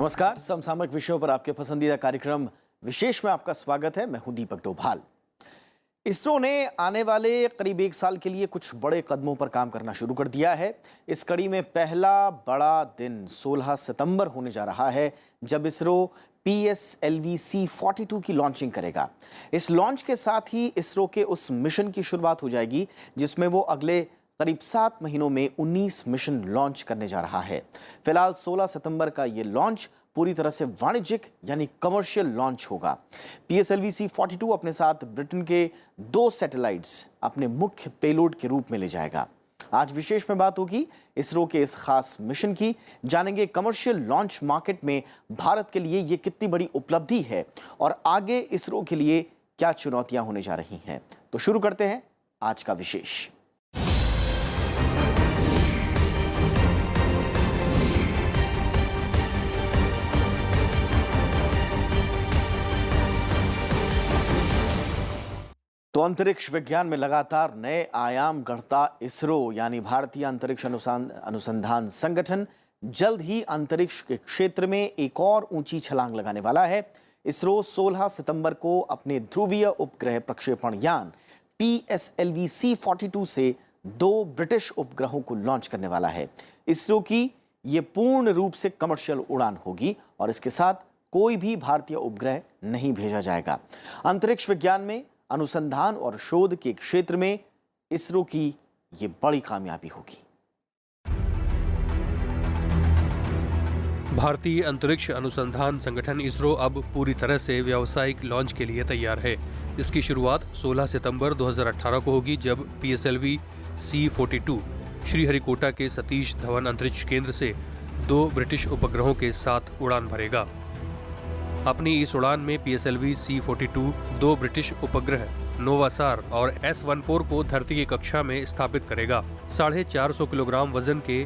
नमस्कार, समसामयिक विषयों पर आपके पसंदीदा कार्यक्रम विशेष में आपका स्वागत है। मैं हूं दीपक डोभाल। इसरो ने आने वाले करीब 1 साल के लिए कुछ बड़े कदमों पर काम करना शुरू कर दिया है। इस कड़ी में पहला बड़ा दिन 16 सितंबर होने जा रहा है, जब इसरो PSLV C42 की लॉन्चिंग करेगा। इस लॉन्च के साथ ही इसरो के उस मिशन की शुरुआत हो जाएगी जिसमें वो अगले करीब 7 महीनों में 19 मिशन लॉन्च करने जा रहा है। फिलहाल 16 सितंबर का ये लॉन्च पूरी तरह से वाणिज्यिक यानी कमर्शियल लॉन्च होगा। PSLV C42 अपने साथ ब्रिटेन के 2 सैटेलाइट्स अपने मुख्य पेलोड के रूप में ले जाएगा। आज विशेष में बात होगी इसरो के इस खास मिशन की। जानेंगे कमर्शियल लॉन्च मार्केट में भारत के लिए ये कितनी बड़ी उपलब्धि है और आगे इसरो के लिए क्या चुनौतियां होने जा रही हैं। तो शुरू करते हैं आज का विशेष। तो अंतरिक्ष विज्ञान में लगातार नए आयाम गढ़ता इसरो यानी भारतीय अंतरिक्ष अनुसंधान संगठन जल्द ही अंतरिक्ष के क्षेत्र में एक और ऊंची छलांग लगाने वाला है। इसरो 16 सितंबर को अपने ध्रुवीय उपग्रह प्रक्षेपण यान PSLV C42 से 2 ब्रिटिश उपग्रहों को लॉन्च करने वाला है। इसरो की ये पूर्ण रूप से कमर्शियल उड़ान होगी और इसके साथ कोई भी भारतीय उपग्रह नहीं भेजा जाएगा। अंतरिक्ष विज्ञान में अनुसंधान और शोध के क्षेत्र में इसरो की ये बड़ी कामयाबी होगी। भारतीय अंतरिक्ष अनुसंधान संगठन इसरो अब पूरी तरह से व्यावसायिक लॉन्च के लिए तैयार है। इसकी शुरुआत 16 सितंबर 2018 को होगी, जब PSLV C42 श्रीहरिकोटा के सतीश धवन अंतरिक्ष केंद्र से 2 ब्रिटिश उपग्रहों के साथ उड़ान भरेगा। अपनी इस उड़ान में PSLV C42 2 ब्रिटिश उपग्रह नोवासार और S14 को धरती की कक्षा में स्थापित करेगा। 450 किलोग्राम वजन के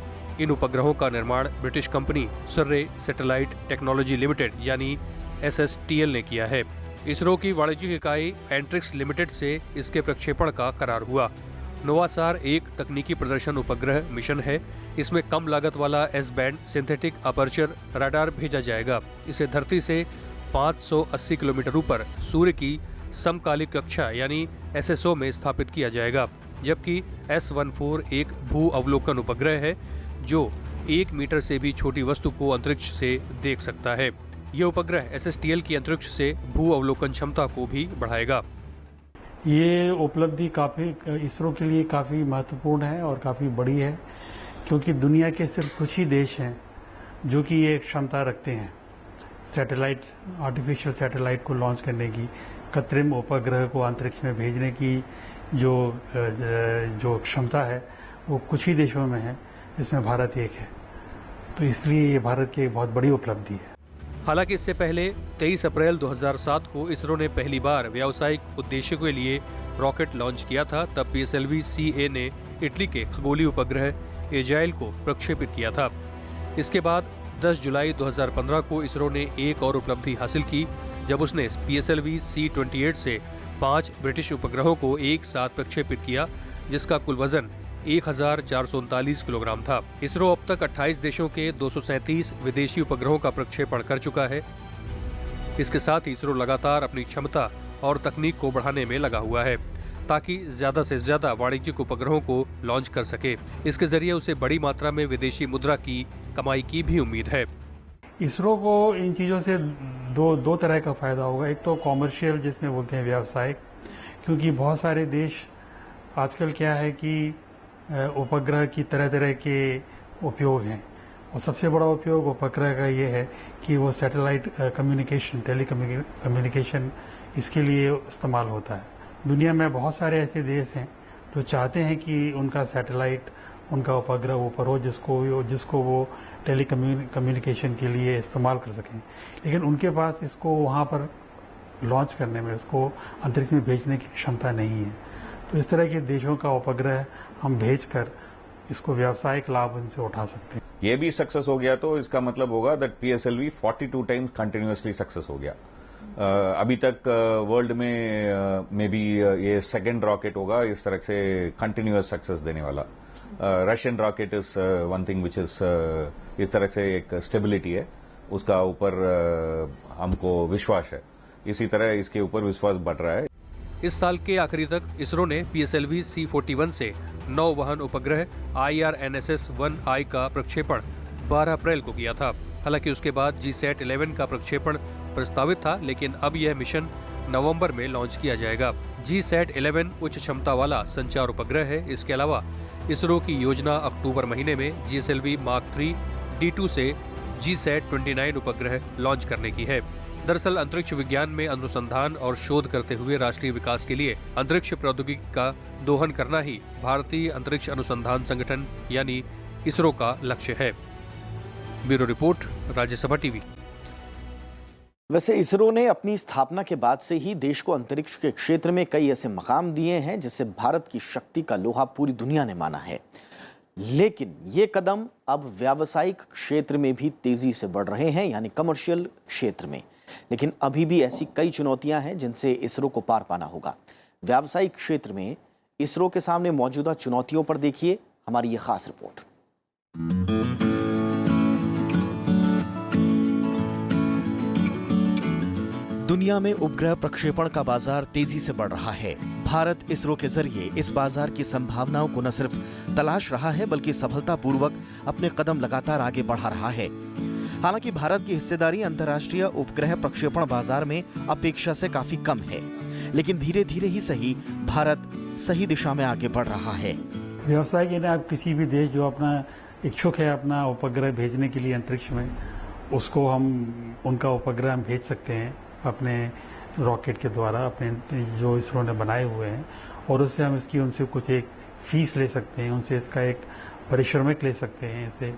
इन उपग्रहों का निर्माण British company Surrey satellite technology limited यानी SSTL ने किया है। इसरो की वाणिज्यिक इकाई एंट्रिक्स लिमिटेड से इसके प्रक्षेपण का करार हुआ। नोवासार एक तकनीकी प्रदर्शन उपग्रह मिशन है। इसमें कम लागत वाला S band synthetic aperture radar भेजा जाएगा। इसे धरती से 580 किलोमीटर ऊपर सूर्य की समकालिक कक्षा यानी SSO में स्थापित किया जाएगा, जबकि S14 एक भू अवलोकन उपग्रह है जो 1 मीटर से भी छोटी वस्तु को अंतरिक्ष से देख सकता है। यह उपग्रह SSTL की अंतरिक्ष से भू अवलोकन क्षमता को भी बढ़ाएगा। ये उपलब्धि काफ़ी इसरो के लिए काफ़ी महत्वपूर्ण है और काफ़ी बड़ी है, क्योंकि दुनिया के सिर्फ कुछ ही देश हैं जो कि ये क्षमता रखते हैं सैटेलाइट आर्टिफिशियल सैटेलाइट को लॉन्च करने की, कृत्रिम उपग्रह को अंतरिक्ष में भेजने की जो क्षमता है वो कुछ ही देशों में है। इसमें भारत एक है, तो इसलिए ये भारत की एक बहुत बड़ी उपलब्धि है। हालांकि इससे पहले 23 अप्रैल 2007 को इसरो ने पहली बार व्यावसायिक उद्देश्य के लिए रॉकेट लॉन्च किया था। तब PSLV CA ने इटली के खगोलीय उपग्रह एजाइल को प्रक्षेपित किया था। इसके बाद 10 जुलाई 2015 को इसरो ने एक और उपलब्धि हासिल की, जब उसने PSLV C28 से 5 ब्रिटिश उपग्रहों को एक साथ प्रक्षेपित किया, जिसका कुल वजन 1439 किलोग्राम था। इसरो अब तक 28 देशों के 237 विदेशी उपग्रहों का प्रक्षेपण कर चुका है। इसके साथ ही इसरो लगातार अपनी क्षमता और तकनीक को बढ़ाने में लगा हुआ है, ताकि ज्यादा से ज्यादा वाणिज्यिक उपग्रहों को लॉन्च कर सके। इसके जरिए उसे बड़ी मात्रा में विदेशी मुद्रा की कमाई की भी उम्मीद है। इसरो को इन चीज़ों से दो तरह का फायदा होगा। एक तो कॉमर्शियल, जिसमें बोलते हैं व्यावसायिक, क्योंकि बहुत सारे देश आजकल क्या है कि उपग्रह की तरह तरह के उपयोग हैं, और सबसे बड़ा उपयोग उपग्रह का ये है कि वो सैटेलाइट कम्युनिकेशन, टेलीकम्युनिकेशन, इसके लिए इस्तेमाल होता है। दुनिया में बहुत सारे ऐसे देश हैं जो चाहते हैं कि उनका सैटेलाइट, उनका उपग्रह ऊपर हो जिसको वो टेलीकम्युनिकेशन के लिए इस्तेमाल कर सकें, लेकिन उनके पास इसको वहाँ पर लॉन्च करने में, उसको अंतरिक्ष में भेजने की क्षमता नहीं है। तो इस तरह के देशों का उपग्रह हम भेजकर इसको व्यावसायिक लाभ इनसे उठा सकते हैं। ये भी सक्सेस हो गया तो इसका मतलब होगा that PSLV 42 times continuously success हो गया। अभी तक वर्ल्ड में मे बी ये सेकेंड रॉकेट होगा इस तरह से कंटिन्यूअस सक्सेस देने वाला। Russian rocket is one thing which is इस तरह से एक स्टेबिलिटी है, उसका ऊपर हमको विश्वास है। इसी तरह इसके ऊपर विश्वास बढ़ रहा है। इस साल के आखिरी तक इसरो ने PSLV C-41 से 9 वहन उपग्रह IRNSS-1I का प्रक्षेपण 12 अप्रैल को किया था। हालांकि उसके बाद GSAT-11 का प्रक्षेपण प्रस्तावित था, लेकिन अब यह मिशन नवंबर में लॉन्च किया जाएगा। GSAT-11 उच्च क्षमता वाला संचार उपग्रह है। इसके अलावा इसरो की योजना अक्टूबर महीने में GSLV Mark 3 D2 से GSAT-29 उपग्रह लॉन्च करने की है। दरअसल अंतरिक्ष विज्ञान में अनुसंधान और शोध करते हुए राष्ट्रीय विकास के लिए अंतरिक्ष प्रौद्योगिकी का दोहन करना ही भारतीय अंतरिक्ष अनुसंधान संगठन यानी इसरो का लक्ष्य है। Bureau report, Rajya Sabha TV. वैसे इसरो ने अपनी स्थापना के बाद से ही देश को अंतरिक्ष के क्षेत्र में कई ऐसे मकाम दिए हैं जिससे भारत की शक्ति का लोहा पूरी दुनिया ने माना है। लेकिन ये कदम अब व्यावसायिक क्षेत्र में भी तेजी से बढ़ रहे हैं, यानी कमर्शियल क्षेत्र में। लेकिन अभी भी ऐसी कई चुनौतियां हैं जिनसे इसरो को पार पाना होगा। व्यावसायिक क्षेत्र में इसरो के सामने मौजूदा चुनौतियों पर देखिए हमारी ये खास रिपोर्ट। दुनिया में उपग्रह प्रक्षेपण का बाजार तेजी से बढ़ रहा है। भारत इसरो के जरिए इस बाजार की संभावनाओं को न सिर्फ तलाश रहा है बल्कि सफलतापूर्वक अपने कदम लगातार आगे बढ़ा रहा है। हालांकि भारत की हिस्सेदारी अंतर्राष्ट्रीय उपग्रह प्रक्षेपण बाजार में अपेक्षा से काफी कम है, लेकिन धीरे धीरे ही सही भारत सही दिशा में आगे बढ़ रहा है। व्यवसाय के लिए आप किसी भी देश जो अपना इच्छुक है अपना उपग्रह भेजने के लिए अंतरिक्ष में, उसको हम उनका उपग्रह हम भेज सकते हैं अपने रॉकेट के द्वारा, अपने जो इसरो ने बनाए हुए हैं, और उससे हम इसकी उनसे कुछ एक फीस ले सकते हैं, उनसे इसका एक पारिश्रमिक ले सकते हैं, इससे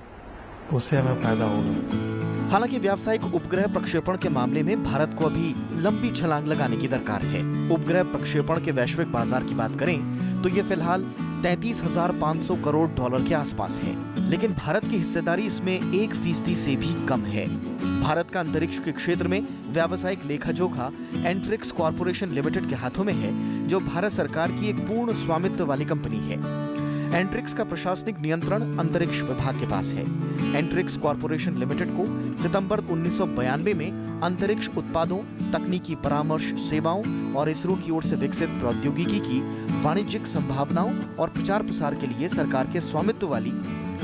तो उससे हमें फायदा होगा। हालांकि व्यावसायिक उपग्रह प्रक्षेपण के मामले में भारत को अभी लंबी छलांग लगाने की दरकार है। उपग्रह प्रक्षेपण के वैश्विक बाजार की बात करें तो ये फिलहाल 33,500 करोड़ डॉलर के आसपास है, लेकिन भारत की हिस्सेदारी इसमें 1% से भी कम है। भारत का अंतरिक्ष के क्षेत्र में व्यावसायिक लेखा जोखा एंट्रिक्स कॉर्पोरेशन लिमिटेड के हाथों में है, जो भारत सरकार की एक पूर्ण स्वामित्व वाली कंपनी है। एंट्रिक्स का प्रशासनिक नियंत्रण अंतरिक्ष विभाग के पास है। एंट्रिक्स कॉर्पोरेशन लिमिटेड को सितंबर 1992 में अंतरिक्ष उत्पादों, तकनीकी परामर्श सेवाओं और इसरो की ओर से विकसित प्रौद्योगिकी की वाणिज्यिक संभावनाओं और प्रचार प्रसार के लिए सरकार के स्वामित्व वाली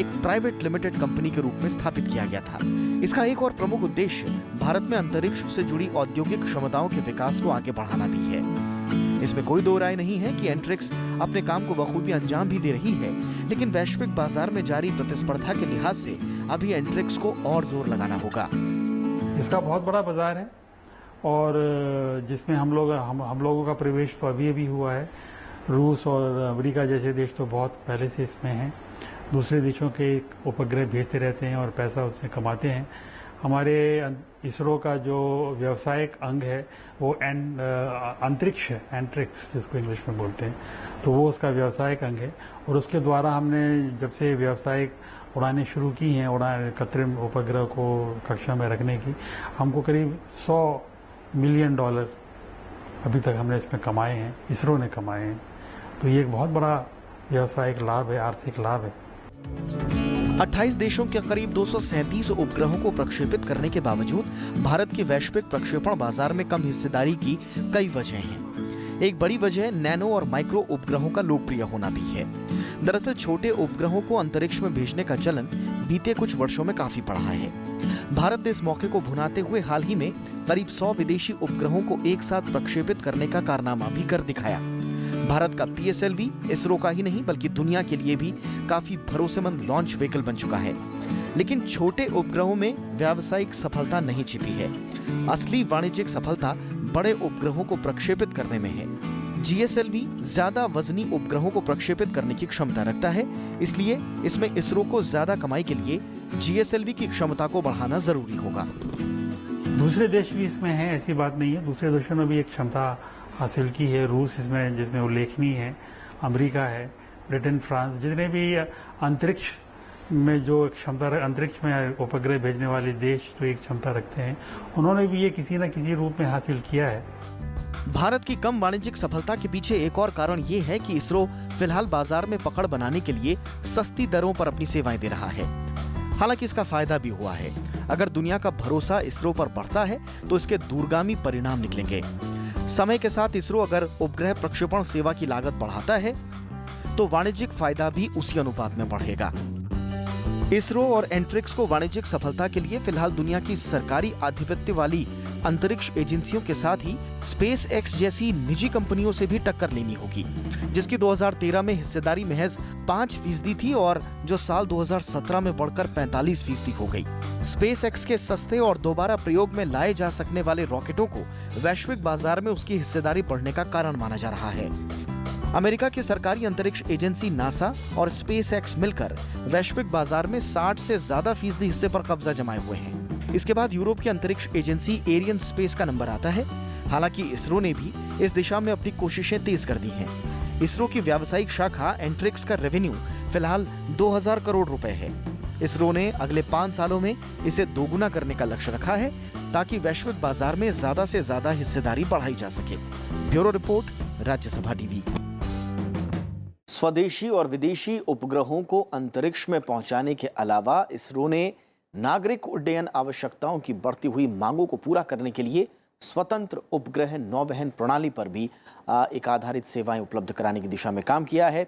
एक प्राइवेट लिमिटेड कंपनी के रूप में स्थापित किया गया था। इसका एक और प्रमुख उद्देश्य भारत में अंतरिक्ष से जुड़ी औद्योगिक क्षमताओं के विकास को आगे बढ़ाना भी है। इसमें कोई दो राय नहीं है कि एंट्रिक्स अपने काम को बखूबी अंजाम भी दे रही है, लेकिन वैश्विक बाजार में जारी प्रतिस्पर्धा के लिहाज से अभी एंट्रिक्स को और जोर लगाना होगा। इसका बहुत बड़ा बाजार है और जिसमें हम लोगों का प्रवेश तो अभी हुआ है। रूस और अमेरिका जैसे देश तो बहुत पहले से इसमें हैं। दूसरे देशों के उपग्रह भेजते रहते हैं और पैसा उससे कमाते हैं। हमारे इसरो का जो व्यावसायिक अंग है वो अंतरिक्ष है, एंट्रिक्स जिसको इंग्लिश में बोलते हैं, तो वो उसका व्यावसायिक अंग है। और उसके द्वारा हमने जब से व्यावसायिक उड़ानें शुरू की हैं, कृत्रिम उपग्रह को कक्षा में रखने की, हमको करीब $100 मिलियन अभी तक हमने इसमें कमाए हैं, इसरो ने कमाए हैं। तो ये एक बहुत बड़ा व्यावसायिक लाभ है, आर्थिक लाभ है। 28 देशों के करीब 237 उपग्रहों को प्रक्षेपित करने के बावजूद भारत के वैश्विक प्रक्षेपण बाजार में कम हिस्सेदारी की कई वजह हैं। एक बड़ी वजह नैनो और माइक्रो उपग्रहों का लोकप्रिय होना भी है। दरअसल छोटे उपग्रहों को अंतरिक्ष में भेजने का चलन बीते कुछ वर्षों में काफी बढ़ा है। भारत ने इस मौके को भुनाते हुए हाल ही में करीब 100 विदेशी उपग्रहों को एक साथ प्रक्षेपित करने का कारनामा भी कर दिखाया। भारत का PSLV इसरो का ही नहीं बल्कि दुनिया के लिए भी काफी भरोसेमंद लॉन्च व्हीकल बन चुका है। लेकिन छोटे उपग्रहों में व्यावसायिक सफलता नहीं छिपी है। असली वाणिज्यिक सफलता बड़े उपग्रहों को प्रक्षेपित करने में है। GSLV ज्यादा वजनी उपग्रहों को प्रक्षेपित करने की क्षमता रखता है, इसलिए इसमें इसरो को ज्यादा कमाई के लिए GSLV की क्षमता को बढ़ाना जरूरी होगा। दूसरे देश भी इसमें हैं, ऐसी बात नहीं है। दूसरे देशों ने भी एक क्षमता हासिल की है। रूस इसमें जिसमें उल्लेखनीय है, अमेरिका है, ब्रिटेन, फ्रांस, जितने भी अंतरिक्ष में जो क्षमता, अंतरिक्ष में उपग्रह भेजने वाले देश जो एक क्षमता रखते हैं, उन्होंने भी ये किसी न किसी रूप में हासिल किया है। भारत की कम वाणिज्यिक सफलता के पीछे एक और कारण ये है कि इसरो फिलहाल बाजार में पकड़ बनाने के लिए सस्ती दरों पर अपनी सेवाएं दे रहा है। हालांकि इसका फायदा भी हुआ है। अगर दुनिया का भरोसा इसरो पर बढ़ता है तो इसके दूरगामी परिणाम निकलेंगे। समय के साथ इसरो अगर उपग्रह प्रक्षेपण सेवा की लागत बढ़ाता है तो वाणिज्यिक फायदा भी उसी अनुपात में बढ़ेगा। इसरो और एंट्रिक्स को वाणिज्यिक सफलता के लिए फिलहाल दुनिया की सरकारी आधिपत्य वाली अंतरिक्ष एजेंसियों के साथ ही स्पेस एक्स जैसी निजी कंपनियों से भी टक्कर लेनी होगी, जिसकी 2013 में हिस्सेदारी महज 5% थी और जो साल 2017 में बढ़कर 45% हो गई। स्पेस एक्स के सस्ते और दोबारा प्रयोग में लाए जा सकने वाले रॉकेटों को वैश्विक बाजार में उसकी हिस्सेदारी बढ़ने का कारण माना जा रहा है। अमेरिका की सरकारी अंतरिक्ष एजेंसी नासा और स्पेस एक्स मिलकर वैश्विक बाजार में 60 से ज्यादा फीसदी हिस्से पर कब्जा जमाए हुए हैं। इसके बाद यूरोप की अंतरिक्ष एजेंसी एरियन स्पेस का नंबर आता है। हालांकि इसरो ने भी इस दिशा में अपनी कोशिशें तेज कर दी हैं। इसरो की व्यावसायिक शाखा एंट्रिक्स का रेवेन्यू फिलहाल 2000 करोड़ रुपए है। इसरो ने अगले 5 सालों में इसे दोगुना करने का लक्ष्य रखा है ताकि वैश्विक बाजार में ज्यादा से ज्यादा हिस्सेदारी बढ़ाई जा सके। Bureau report, Rajya Sabha TV. स्वदेशी और विदेशी उपग्रहों को अंतरिक्ष में पहुंचाने के अलावा इसरो ने नागरिक उड्डयन आवश्यकताओं की बढ़ती हुई मांगों को पूरा करने के लिए स्वतंत्र उपग्रह नौवहन प्रणाली पर भी एक आधारित सेवाएं उपलब्ध कराने की दिशा में काम किया है।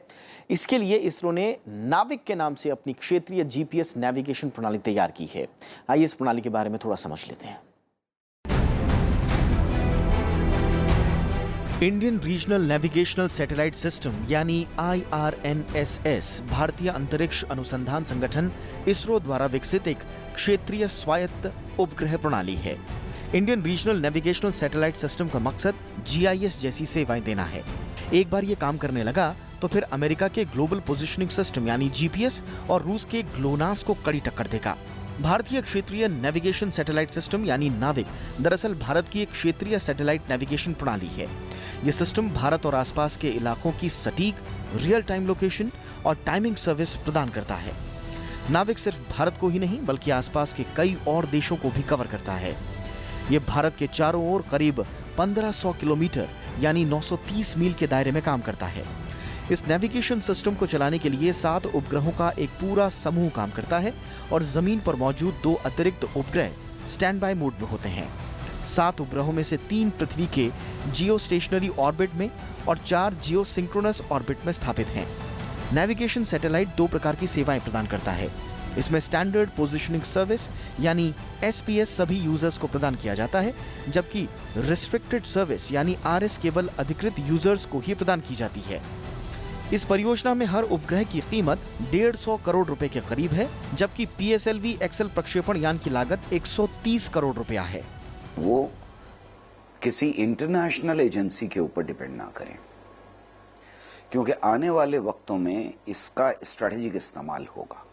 इसके लिए इसरो ने नाविक के नाम से अपनी क्षेत्रीय जीपीएस नेविगेशन प्रणाली तैयार की है। आइए इस प्रणाली के बारे में थोड़ा समझ लेते हैं। Indian regional navigational satellite system यानी IRNSS भारतीय अंतरिक्ष अनुसंधान संगठन इसरो द्वारा विकसित एक क्षेत्रीय स्वायत्त उपग्रह प्रणाली है। Indian regional navigational satellite system का मकसद GIS जैसी सेवाएं देना है। एक बार ये काम करने लगा तो फिर अमेरिका के ग्लोबल पोजिशनिंग सिस्टम यानी GPS और रूस के ग्लोनास को कड़ी टक्कर देगा। भारतीय क्षेत्रीय नेविगेशन सैटेलाइट सिस्टम यानी नाविक दरअसल भारत की एक क्षेत्रीय सैटेलाइट नेविगेशन प्रणाली है। यह सिस्टम भारत और आसपास के इलाकों की सटीक रियल टाइम लोकेशन और टाइमिंग सर्विस प्रदान करता है। नाविक सिर्फ भारत को ही नहीं बल्कि आसपास के कई और देशों को भी कवर करता है। यह भारत के चारों ओर करीब 1500 किलोमीटर यानी 930 मील के दायरे में काम करता है। इस नेविगेशन सिस्टम को चलाने के लिए 7 उपग्रहों का एक पूरा समूह काम करता है और जमीन पर मौजूद 2 अतिरिक्त उपग्रह स्टैंड बाय मोड में होते हैं। 7 उपग्रहों में से 3 पृथ्वी के जियो स्टेशनरी ऑर्बिट में और 4 जियो सिंक्रोनस ऑर्बिट में स्थापित हैं। नेविगेशन सैटेलाइट 2 प्रकार की सेवाएं प्रदान करता है। इसमें स्टैंडर्ड पोजिशनिंग सर्विस यानी SPS सभी यूजर्स को प्रदान किया जाता है, जबकि रिस्ट्रिक्टेड सर्विस यानी RS केवल अधिकृत यूजर्स को ही प्रदान की जाती है। इस परियोजना में हर उपग्रह की कीमत 150 करोड़ रुपए के करीब है, जबकि PSLV XL प्रक्षेपण यान की लागत 130 करोड़ रुपया है। वो किसी इंटरनेशनल एजेंसी के ऊपर डिपेंड ना करें, क्योंकि आने वाले वक्तों में इसका स्ट्रेटेजिक इस्तेमाल होगा।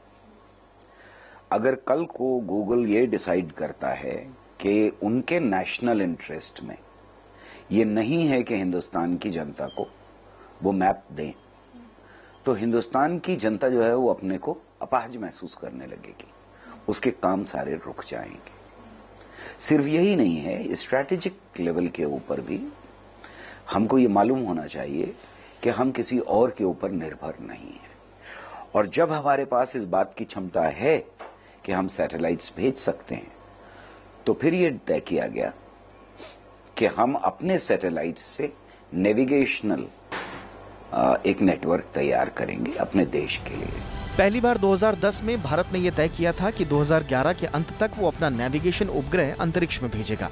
अगर कल को गूगल ये डिसाइड करता है कि उनके नेशनल इंटरेस्ट में ये नहीं है कि हिंदुस्तान की जनता को वो मैप दें, तो हिंदुस्तान की जनता जो है वो अपने को अपाहज महसूस करने लगेगी, उसके काम सारे रुक जाएंगे। सिर्फ यही नहीं है, स्ट्रैटेजिक लेवल के ऊपर भी हमको ये मालूम होना चाहिए कि हम किसी और के ऊपर निर्भर नहीं है। और जब हमारे पास इस बात की क्षमता है कि हम सैटेलाइट्स भेज सकते हैं, तो फिर ये तय किया गया कि हम अपने सैटेलाइट से नेविगेशनल एक नेटवर्क तैयार करेंगे अपने देश के लिए। पहली बार 2010 में भारत ने यह तय किया था कि 2011 के अंत तक वो अपना नेविगेशन उपग्रह अंतरिक्ष में भेजेगा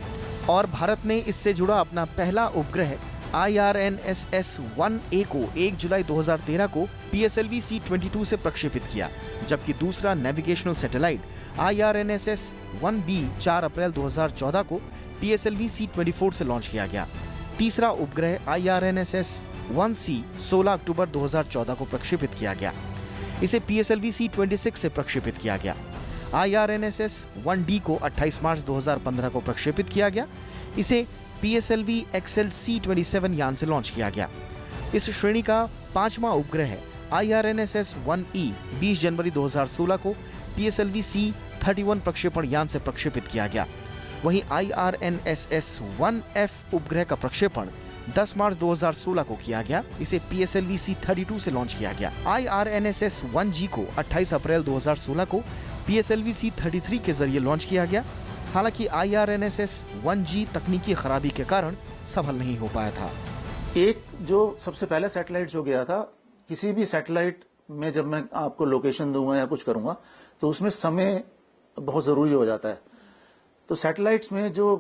और भारत ने इससे जुड़ा अपना पहला उपग्रह IRNSS-1A को 1 जुलाई 2013 को PSLV C-22 से प्रक्षेपित किया, जबकि दूसरा नेविगेशनल सैटेलाइट IRNSS-1B 4 अप्रैल 2014 को PSLV C-24 से लॉन्च किया गया। तीसरा उपग्रह IRNSS-1C 16 अक्टूबर 2014 को प्रक्षेपित किया गया। इसे PSLV C-26 से प्रक्षेपित किया गया। IRNSS-1D को 28 मार्च 2015 को प्रक्षेपित किया गया। इसे PSLV XL C-27 यान से लॉन्च किया गया। इस श्रेणी का 5वां उपग्रह IRNSS-1E 20 जनवरी 2016 को PSLV C-31 प्रक्षेपण यान से प्रक्षेपित किया गया। वहीं IRNSS-1F उपग्रह का प्रक्षेपण 10 मार्च 2016 को किया गया। इसे PSLV C-32 से लॉन्च किया गया। IRNSS 1G को 28 अप्रैल 2016 को PSLV C-33 के जरिए लॉन्च किया गया। हालांकि IRNSS 1G तकनीकी खराबी के कारण सफल नहीं हो पाया था। एक जो सबसे पहले सैटेलाइट जो गया था, किसी भी सैटेलाइट में जब मैं आपको लोकेशन दूंगा या कुछ करूंगा तो उसमें समय बहुत जरूरी हो जाता है। तो सैटेलाइट्स में जो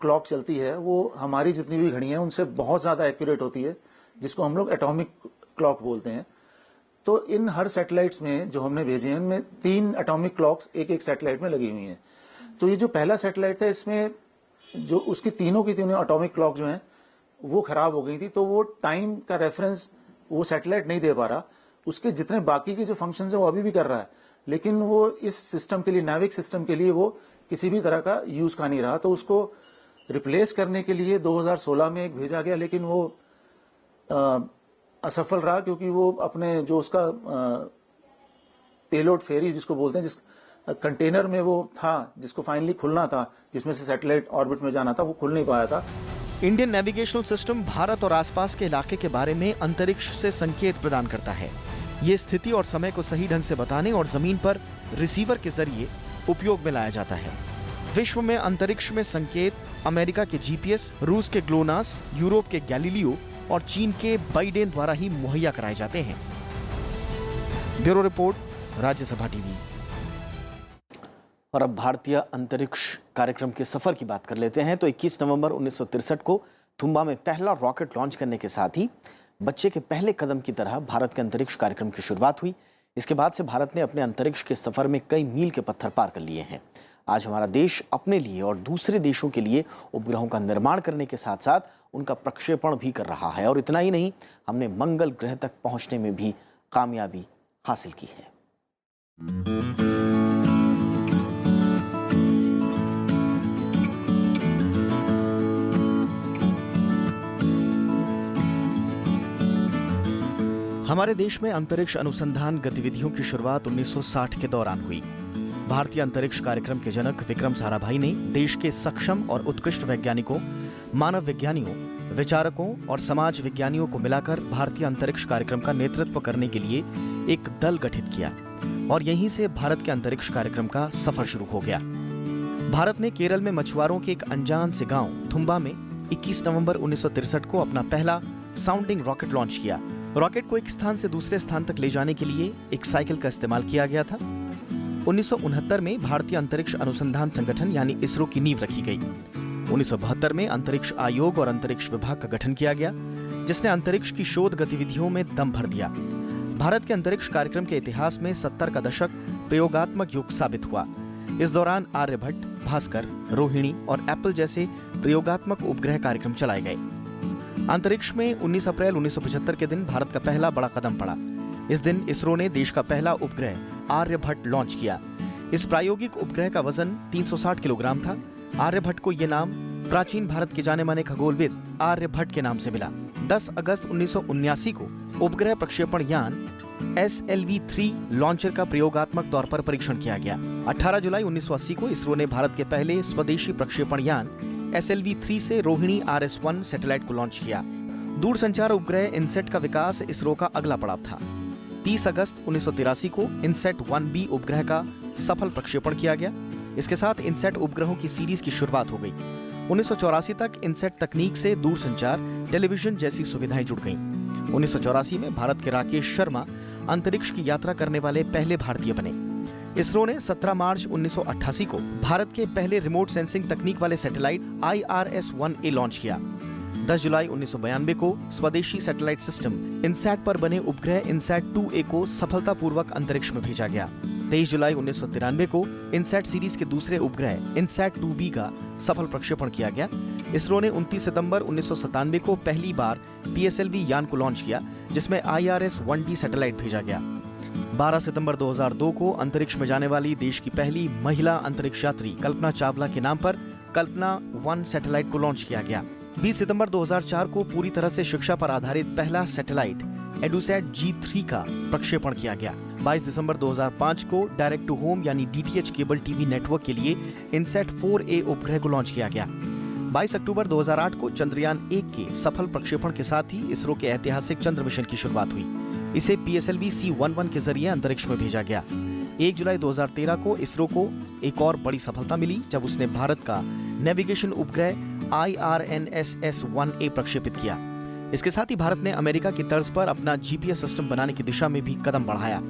क्लॉक चलती है वो हमारी जितनी भी घड़ियां हैं उनसे बहुत ज्यादा एक्यूरेट होती है, जिसको हम लोग एटॉमिक क्लॉक बोलते हैं। तो इन हर सैटेलाइट्स में जो हमने भेजे हैं उनमें 3 एटॉमिक क्लॉक्स एक सैटेलाइट में लगी हुई हैं। तो ये जो पहला सैटेलाइट था इसमें जो उसकी तीनों की तीनों एटॉमिक क्लॉक जो हैं वो खराब हो गई थी, तो वो टाइम का रेफरेंस वो सैटेलाइट नहीं दे पा रहा। उसके जितने बाकी के जो फंक्शंस है वो अभी भी कर रहा है, लेकिन वो इस सिस्टम के लिए, नाविक सिस्टम के लिए वो किसी भी तरह का यूज का नहीं रहा। तो उसको रिप्लेस करने के लिए 2016 में एक भेजा गया, लेकिन वो असफल रहा, क्योंकि वो अपने जो उसका पेलोड फेरी जिसको बोलते हैं, जिस कंटेनर में वो था जिसको फाइनली खुलना था, जिसमें से सैटेलाइट ऑर्बिट में जाना था, वो खुल नहीं पाया था। इंडियन नेविगेशनल सिस्टम भारत और आसपास के इलाके के बारे में अंतरिक्ष से संकेत प्रदान करता है। ये स्थिति और समय को सही ढंग से बताने और जमीन पर रिसीवर के जरिए उपयोग में लाया जाता है। विश्व में अंतरिक्ष में संकेत अमेरिका के GPS, रूस के ग्लोनास, यूरोप के गैलीलियो और चीन के बाइडेन द्वारा ही मुहैया कराए जाते हैं। Bureau report, Rajya Sabha TV. और अब भारतीय अंतरिक्ष कार्यक्रम के सफर की बात कर लेते हैं। तो 21 नवंबर 1963 को थुम्बा में पहला रॉकेट लॉन्च करने के साथ ही बच्चे के पहले कदम की तरह भारत के अंतरिक्ष कार्यक्रम की शुरुआत हुई। इसके बाद से भारत ने अपने अंतरिक्ष के सफर में कई मील के पत्थर पार कर लिए हैं। आज हमारा देश अपने लिए और दूसरे देशों के लिए उपग्रहों का निर्माण करने के साथ साथ उनका प्रक्षेपण भी कर रहा है। और इतना ही नहीं, हमने मंगल ग्रह तक पहुंचने में भी कामयाबी हासिल की है। हमारे देश में अंतरिक्ष अनुसंधान गतिविधियों की शुरुआत 1960 के दौरान हुई। भारतीय अंतरिक्ष कार्यक्रम के जनक विक्रम साराभाई ने देश के सक्षम और उत्कृष्ट वैज्ञानिकों, मानव विज्ञानियों, विचारकों और समाज विज्ञानियों को मिलाकर भारतीय अंतरिक्ष कार्यक्रम का नेतृत्व करने के लिए एक दल गठित किया और यहीं से भारत के अंतरिक्ष कार्यक्रम का सफर शुरू हो गया। भारत ने केरल में मछुआरों के एक अनजान से गांव थुम्बा में 21 नवंबर 1963 को अपना पहला साउंडिंग रॉकेट लॉन्च किया। रॉकेट को एक स्थान से दूसरे स्थान तक ले जाने के लिए एक साइकिल का इस्तेमाल किया गया था। 1969 में भारतीय अंतरिक्ष अनुसंधान संगठन यानी इसरो की नींव रखी गई। 1972 में अंतरिक्ष आयोग और अंतरिक्ष विभाग का गठन किया गया, जिसने अंतरिक्ष की शोध गतिविधियों में दम भर दिया। भारत के अंतरिक्ष कार्यक्रम के इतिहास में 70 का दशक प्रयोगात्मक युग साबित हुआ। इस दौरान आर्यभट्ट, भास्कर, रोहिणी और एप्पल जैसे प्रयोगात्मक उपग्रह कार्यक्रम चलाए गए। अंतरिक्ष में 19 अप्रैल 1975 के दिन भारत का पहला बड़ा कदम पड़ा। इस दिन इसरो ने देश का पहला उपग्रह आर्यभट्ट लॉन्च किया। इस प्रायोगिक उपग्रह का वजन 360 किलोग्राम था। आर्यभट्ट को यह नाम प्राचीन भारत के जाने माने खगोलविद आर्यभट्ट के नाम से मिला। 10 अगस्त 1979 को उपग्रह प्रक्षेपण यान SLV-3 लॉन्चर का प्रयोगात्मक तौर पर परीक्षण किया गया। 18 जुलाई 1980 को इसरो ने भारत के पहले स्वदेशी प्रक्षेपण यान SLV-3 से रोहिणी RS-1 सैटेलाइट को लॉन्च किया। दूरसंचार उपग्रह इनसेट का विकास इसरो का अगला पड़ाव था। 30 अगस्त 1983 को इनसेट 1B उपग्रह का सफल प्रक्षेपण किया गया। इसके साथ इनसेट उपग्रहों की सीरीज की शुरुआत हो गई। 1984 तक इनसेट तकनीक से दूरसंचार, टेलीविजन जैसी सुविधाएं जुड़ गईं। 1984 में भारत के राकेश शर्मा अंतरिक्ष की यात्रा करने वाले पहले भारतीय बने। इसरो ने 17 मार्च 1988 को भारत के पहले रिमोट सेंसिंग तकनीक वाले सैटेलाइट IRS-1A लॉन्च किया। 10 जुलाई 1992 को स्वदेशी सैटेलाइट सिस्टम इनसैट पर बने उपग्रह इनसैट 2A को सफलतापूर्वक अंतरिक्ष में भेजा गया। 23 जुलाई 1993 को इनसैट सीरीज के दूसरे उपग्रह इनसैट 2B का सफल प्रक्षेपण किया गया। इसरो ने 29 सितंबर 1997 को पहली बार PSLV यान को लॉन्च किया, जिसमें IRS-1D सैटेलाइट भेजा गया। 12 सितंबर 2002 को अंतरिक्ष में जाने वाली देश की पहली महिला अंतरिक्ष यात्री कल्पना चावला के नाम पर कल्पना 1 सैटेलाइट को लॉन्च किया गया। 20 सितंबर 2004 को पूरी तरह से शिक्षा पर आधारित पहला सैटेलाइट एडुसैट G3 का प्रक्षेपण किया गया। 22 दिसंबर 2005 को डायरेक्ट टू होम यानी DTH केबल टीवी नेटवर्क के लिए इनसैट 4A उपग्रह को लॉन्च किया गया। 22 अक्टूबर 2008 को चंद्रयान 1 के सफल प्रक्षेपण के साथ ही इसरो के ऐतिहासिक चंद्र मिशन की शुरुआत हुई। इसे PSLV C-11 के जरिए अंतरिक्ष में भेजा गया। 1 जुलाई 2013 को इसरो को एक और बड़ी सफलता मिली जब उसने भारत का नेविगेशन उपग्रह IRNSS-1A प्रक्षेपित किया। इसके साथ ही भारत ने अमेरिका की तर्ज पर अपना GPS सिस्टम बनाने की दिशा में भी कदम बढ़ाया।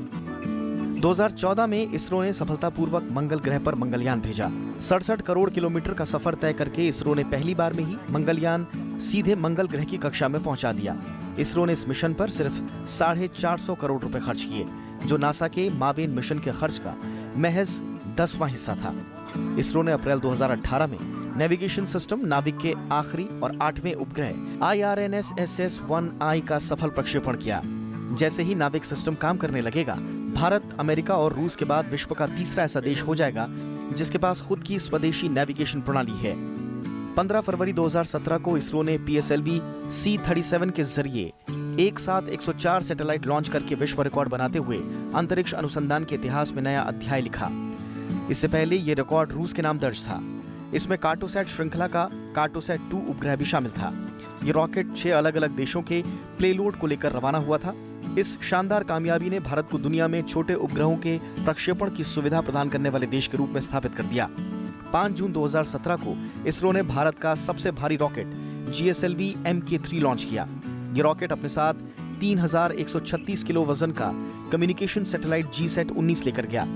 2014 में इसरो ने सफलतापूर्वक मंगल ग्रह पर मंगलयान भेजा। 67 करोड़ किलोमीटर का सफर तय करके इसरो ने पहली बार में ही मंगलयान सीधे मंगल ग्रह की कक्षा में पहुंचा दिया। इसरो ने इस मिशन पर सिर्फ 450 करोड़ रुपए खर्च किए, जो नासा के मावेन मिशन के खर्च का महज 10वां हिस्सा था। इसरो ने अप्रैल 2018 में नेविगेशन सिस्टम नाविक के आखिरी और 8वें उपग्रह IRNSS-1I का सफल प्रक्षेपण किया। जैसे ही नाविक सिस्टम काम करने लगेगा, भारत, अमेरिका और रूस के बाद विश्व का तीसरा ऐसा देश हो जाएगा जिसके पास खुद की स्वदेशी नेविगेशन प्रणाली है। 15 फरवरी 2017 को इसरो ने PSLV C-37 के जरिए एक साथ 104 सैटेलाइट लॉन्च करके विश्व रिकॉर्ड बनाते हुए अंतरिक्ष अनुसंधान के इतिहास में नया अध्याय लिखा। इससे पहले ये रिकॉर्ड रूस के नाम दर्ज था। इसमें कार्टोसैट श्रृंखला का कार्टोसैट 2 उपग्रह भी शामिल था। ये रॉकेट 6 अलग अलग देशों के प्लेलोड को लेकर रवाना हुआ था। इस शानदार कामयाबी ने भारत को दुनिया में छोटे उपग्रहों के प्रक्षेपण की सुविधा प्रदान करने वाले देश के रूप में स्थापित कर दिया। 5 जून 2017 को इसरो ने भारत का सबसे भारी रॉकेट GSLV Mk3 लॉन्च किया। ये रॉकेट अपने साथ 3136 किलो वजन का कम्युनिकेशन सैटेलाइट GSAT-19 लेकर गया।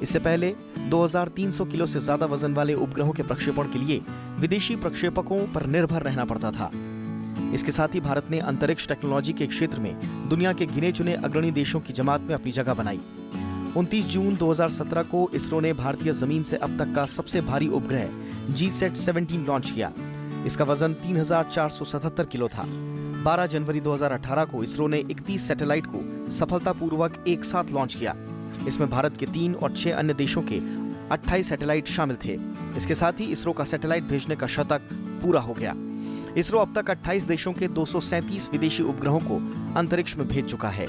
इससे पहले 2300 किलो से ज्यादा वजन वाले उपग्रहों के प्रक्षेपण के लिए विदेशी प्रक्षेपकों पर निर्भर रहना पड़ता था। इसके साथ ही भारत ने अंतरिक्ष टेक्नोलॉजी के क्षेत्र में दुनिया के गिने चुने अग्रणी देशों की जमात में अपनी जगह बनाई। 29 जून 2017 को इसरो ने भारतीय जमीन से अब तक का सबसे भारी उपग्रह GSAT-17 लॉन्च किया। इसका वजन 3477 किलो था। 12 जनवरी 2018 को इसरो ने 31 सैटेलाइट को सफलतापूर्वक एक साथ लॉन्च किया। इसमें भारत के 3 और 6 अन्य देशों के 28 सैटेलाइट शामिल थे। इसके साथ ही इसरो का सैटेलाइट भेजने का शतक पूरा हो गया। इसरो अब तक 28 देशों के 237 विदेशी उपग्रहों को अंतरिक्ष में भेज चुका है।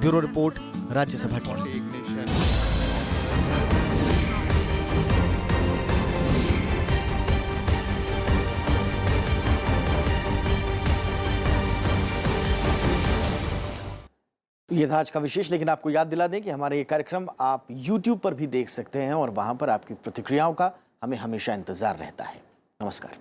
Bureau report, Rajya Sabha TV. तो ये था आज का विशेष, लेकिन आपको याद दिला दें कि हमारे ये कार्यक्रम आप YouTube पर भी देख सकते हैं और वहां पर आपकी प्रतिक्रियाओं का हमें हमेशा इंतजार रहता है। नमस्कार।